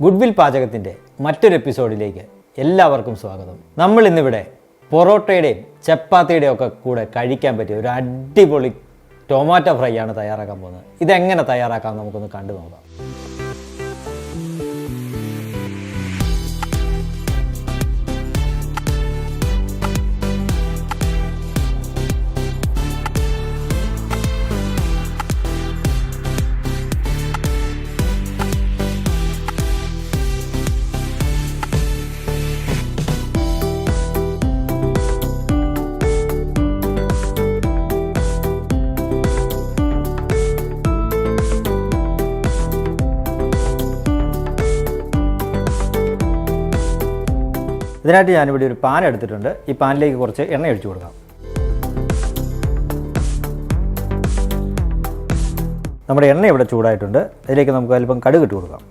Goodwill പാചകത്തിൻ്റെ മറ്റൊരു എപ്പിസോഡിലേക്ക് എല്ലാവർക്കും സ്വാഗതം. നമ്മൾ ഇന്നിവിടെ പൊറോട്ടയുടെയും ചപ്പാത്തിയുടെയും ഒക്കെ കൂടെ കഴിക്കാൻ പറ്റിയ ഒരു അടിപൊളി ടൊമാറ്റോ ഫ്രൈ ആണ് തയ്യാറാക്കാൻ പോകുന്നത്. ഇതെങ്ങനെ തയ്യാറാക്കാം നമുക്കൊന്ന് കണ്ടു നോക്കാം. ഇതിനായിട്ട് ഞാനിവിടെ ഒരു പാൻ എടുത്തിട്ടുണ്ട്. ഈ പാനിലേക്ക് കുറച്ച് എണ്ണ ഒഴിച്ചു കൊടുക്കാം. നമ്മുടെ എണ്ണ ഇവിടെ ചൂടായിട്ടുണ്ട്. അതിലേക്ക് നമുക്ക് അല്പം കടുക് ഇട്ട് കൊടുക്കാം.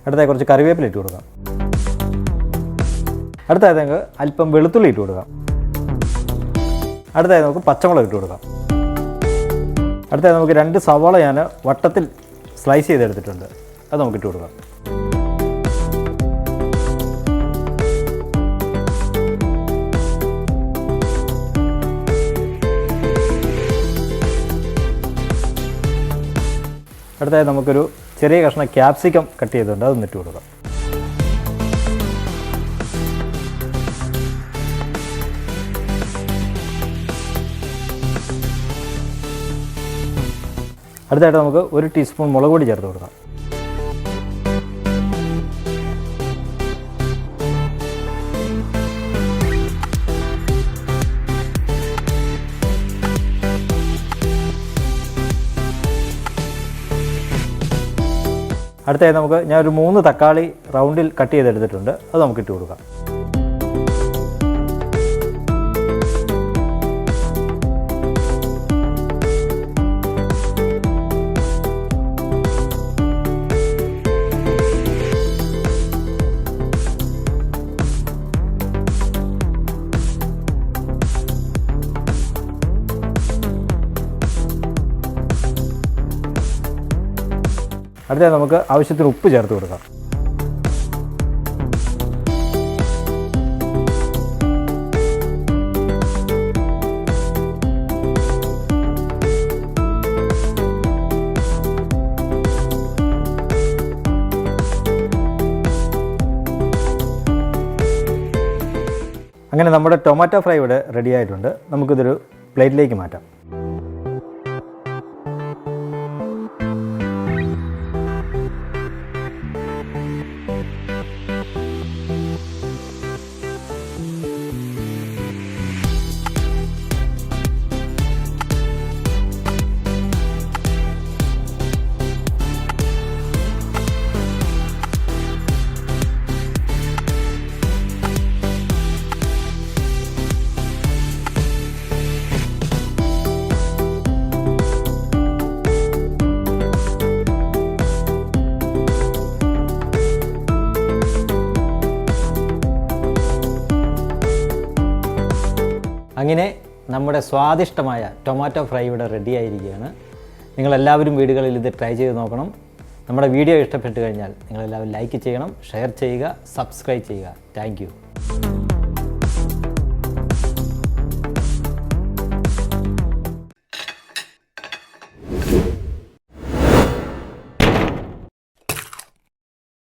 അടുത്തായി കുറച്ച് കറിവേപ്പില ഇട്ട് കൊടുക്കാം. അടുത്തായി നമുക്ക് അല്പം വെളുത്തുള്ളി ഇട്ട് കൊടുക്കാം. അടുത്തായി നമുക്ക് പച്ചമുളക് ഇട്ട് കൊടുക്കാം. അടുത്തായി നമുക്ക് 2 സവാള ഞാൻ വട്ടത്തിൽ സ്ലൈസ് ചെയ്തെടുത്തിട്ടുണ്ട്. അത് നമുക്ക് ഇട്ട് കൊടുക്കാം. അടുത്തായി നമുക്കൊരു ചെറിയ കഷ്ണം ക്യാപ്സിക്കം കട്ട് ചെയ്തിട്ടുണ്ട്. അത് ഇട്ട് കൊടുക്കാം. അടുത്തായിട്ട് നമുക്ക് 1 ടീസ്പൂൺ മുളക് പൊടി ചേർത്ത് കൊടുക്കാം. അടുത്തായി ഞാനൊരു 3 തക്കാളി റൗണ്ടിൽ കട്ട് ചെയ്തെടുത്തിട്ടുണ്ട്. അത് നമുക്ക് ഇട്ട് കൊടുക്കാം. അടുത്തത് നമുക്ക് ആവശ്യത്തിന് ഉപ്പ് ചേർത്ത് കൊടുക്കാം. അങ്ങനെ നമ്മുടെ ടൊമാറ്റോ ഫ്രൈ ഇവിടെ റെഡി ആയിട്ടുണ്ട്. നമുക്കിതൊരു പ്ലേറ്റിലേക്ക് മാറ്റാം. അങ്ങനെ നമ്മുടെ സ്വാദിഷ്ടമായ ടൊമാറ്റോ ഫ്രൈ ഇവിടെ റെഡി ആയിരിക്കുകയാണ്. നിങ്ങളെല്ലാവരും വീടുകളിൽ ഇത് ട്രൈ ചെയ്ത് നോക്കണം. നമ്മുടെ വീഡിയോ ഇഷ്ടപ്പെട്ട് കഴിഞ്ഞാൽ നിങ്ങളെല്ലാവരും ലൈക്ക് ചെയ്യണം, ഷെയർ ചെയ്യുക, സബ്സ്ക്രൈബ് ചെയ്യുക. Thank you.